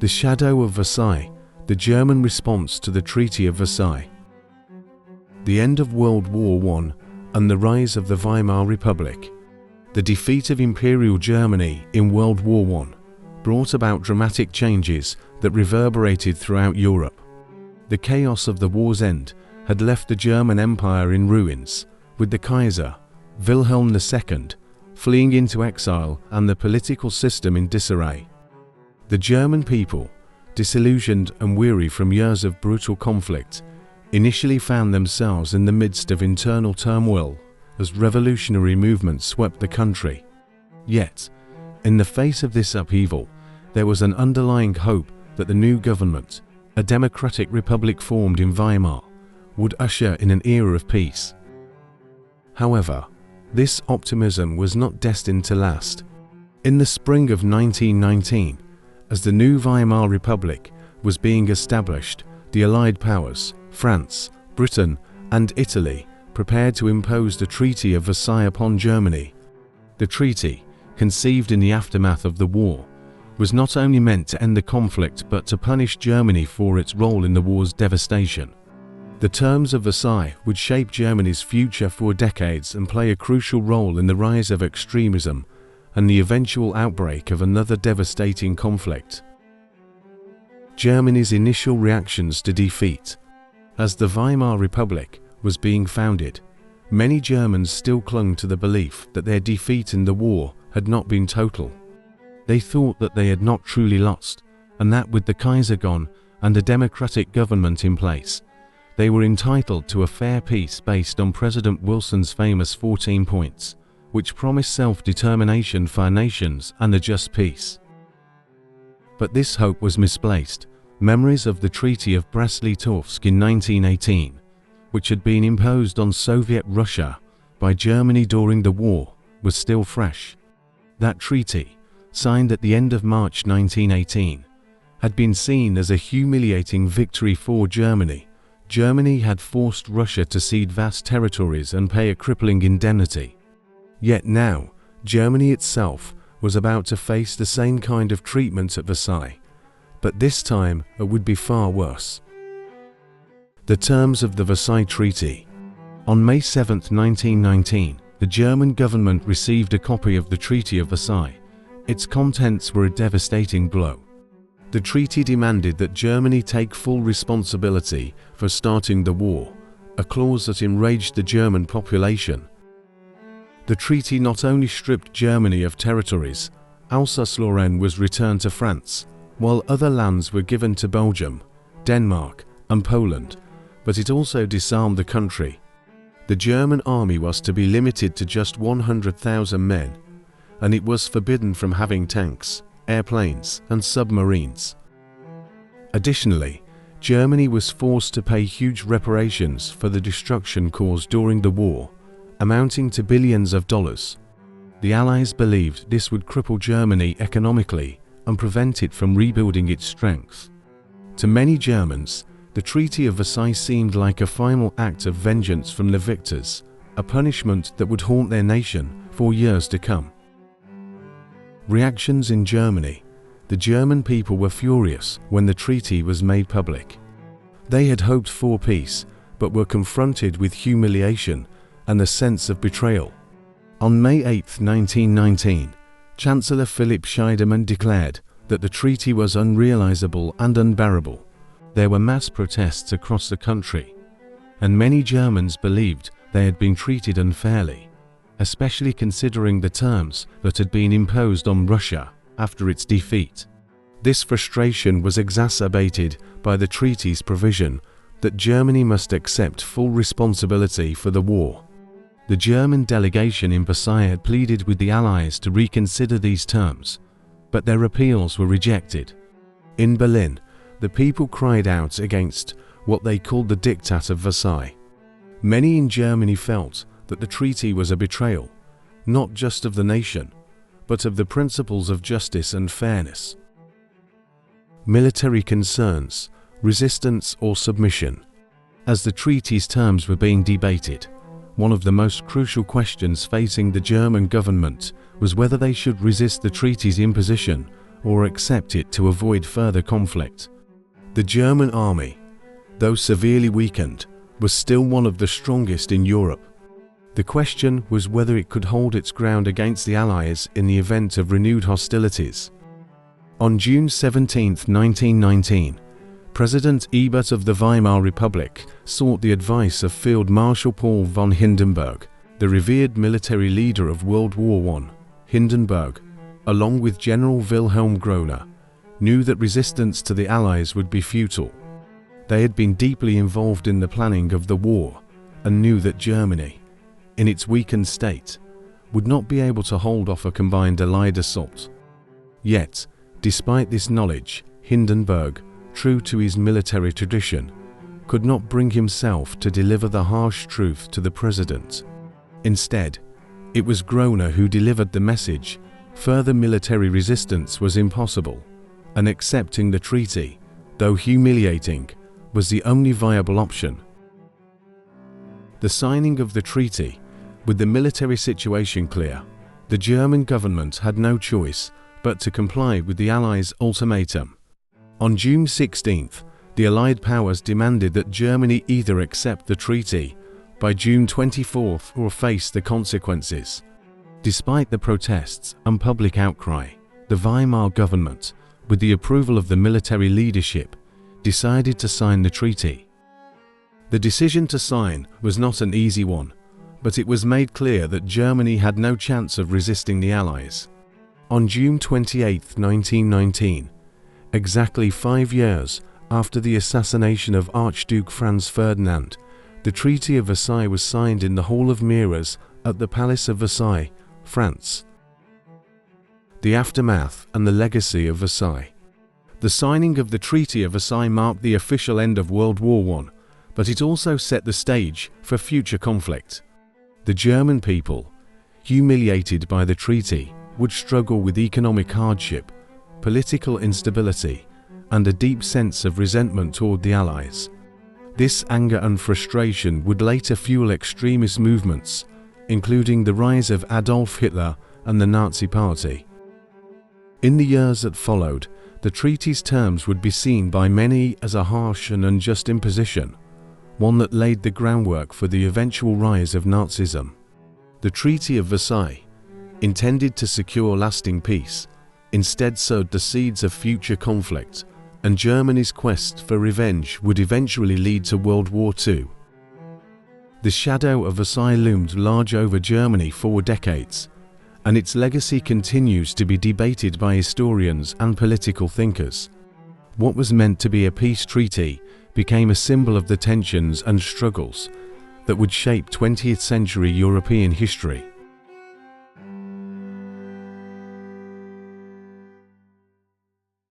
The Shadow of Versailles, the German response to the Treaty of Versailles. The end of World War I and the rise of the Weimar Republic. The defeat of Imperial Germany in World War I brought about dramatic changes that reverberated throughout Europe. The chaos of the war's end had left the German Empire in ruins, with the Kaiser, Wilhelm II, fleeing into exile and the political system in disarray. The German people, disillusioned and weary from years of brutal conflict, initially found themselves in the midst of internal turmoil as revolutionary movements swept the country. Yet, in the face of this upheaval, there was an underlying hope that the new government, a democratic republic formed in Weimar, would usher in an era of peace. However, this optimism was not destined to last. In the spring of 1919, as the new Weimar Republic was being established, the Allied powers, France, Britain, and Italy, prepared to impose the Treaty of Versailles upon Germany. The treaty, conceived in the aftermath of the war, was not only meant to end the conflict but to punish Germany for its role in the war's devastation. The terms of Versailles would shape Germany's future for decades and play a crucial role in the rise of extremism and the eventual outbreak of another devastating conflict. Germany's initial reactions to defeat. As the Weimar Republic was being founded, many Germans still clung to the belief that their defeat in the war had not been total. They thought that they had not truly lost, and that with the Kaiser gone and a democratic government in place, they were entitled to a fair peace based on President Wilson's famous 14 points, which promised self-determination for nations and a just peace. But this hope was misplaced. Memories of the Treaty of Brest-Litovsk in 1918, which had been imposed on Soviet Russia by Germany during the war, was still fresh. That treaty, signed at the end of March 1918, had been seen as a humiliating victory for Germany. Germany had forced Russia to cede vast territories and pay a crippling indemnity. Yet now, Germany itself was about to face the same kind of treatment at Versailles, but this time it would be far worse. The terms of the Versailles Treaty. On May 7, 1919, the German government received a copy of the Treaty of Versailles. Its contents were a devastating blow. The treaty demanded that Germany take full responsibility for starting the war, a clause that enraged the German population. The treaty not only stripped Germany of territories, Alsace-Lorraine was returned to France, while other lands were given to Belgium, Denmark, and Poland, but it also disarmed the country. The German army was to be limited to just 100,000 men, and it was forbidden from having tanks, airplanes, and submarines. Additionally, Germany was forced to pay huge reparations for the destruction caused during the war, amounting to billions of dollars. The Allies believed this would cripple Germany economically and prevent it from rebuilding its strength. To many Germans, the Treaty of Versailles seemed like a final act of vengeance from the victors, a punishment that would haunt their nation for years to come. Reactions in Germany. The German people were furious when the treaty was made public. They had hoped for peace, but were confronted with humiliation and a sense of betrayal. On May 8, 1919, Chancellor Philipp Scheidemann declared that the treaty was unrealizable and unbearable. There were mass protests across the country, and many Germans believed they had been treated unfairly, especially considering the terms that had been imposed on Russia after its defeat. This frustration was exacerbated by the treaty's provision that Germany must accept full responsibility for the war. The German delegation in Versailles had pleaded with the Allies to reconsider these terms, but their appeals were rejected. In Berlin, the people cried out against what they called the Diktat of Versailles. Many in Germany felt that the treaty was a betrayal, not just of the nation, but of the principles of justice and fairness. Military concerns, resistance or submission. As the treaty's terms were being debated, one of the most crucial questions facing the German government was whether they should resist the treaty's imposition or accept it to avoid further conflict. The German army, though severely weakened, was still one of the strongest in Europe. The question was whether it could hold its ground against the Allies in the event of renewed hostilities. On June 17, 1919, President Ebert of the Weimar Republic sought the advice of Field Marshal Paul von Hindenburg, the revered military leader of World War I. Hindenburg, along with General Wilhelm Groener, knew that resistance to the Allies would be futile. They had been deeply involved in the planning of the war and knew that Germany, in its weakened state, would not be able to hold off a combined Allied assault. Yet, despite this knowledge, Hindenburg, true to his military tradition, could not bring himself to deliver the harsh truth to the president. Instead, it was Groener who delivered the message: further military resistance was impossible, and accepting the treaty, though humiliating, was the only viable option. The signing of the treaty, with the military situation clear, the German government had no choice but to comply with the Allies' ultimatum. On June 16th, the Allied powers demanded that Germany either accept the treaty by June 24th or face the consequences. Despite the protests and public outcry, the Weimar government, with the approval of the military leadership, decided to sign the treaty. The decision to sign was not an easy one, but it was made clear that Germany had no chance of resisting the Allies. On June 28, 1919, exactly 5 years after the assassination of Archduke Franz Ferdinand, the Treaty of Versailles was signed in the Hall of Mirrors at the Palace of Versailles, France. The aftermath and the legacy of Versailles. The signing of the Treaty of Versailles marked the official end of World War I, but it also set the stage for future conflict. The German people, humiliated by the treaty, would struggle with economic hardship, political instability, and a deep sense of resentment toward the Allies. This anger and frustration would later fuel extremist movements, including the rise of Adolf Hitler and the Nazi Party. In the years that followed, the treaty's terms would be seen by many as a harsh and unjust imposition, one that laid the groundwork for the eventual rise of Nazism. The Treaty of Versailles, intended to secure lasting peace, instead sowed the seeds of future conflict, and Germany's quest for revenge would eventually lead to World War II. The shadow of Versailles loomed large over Germany for decades, and its legacy continues to be debated by historians and political thinkers. What was meant to be a peace treaty became a symbol of the tensions and struggles that would shape 20th century European history.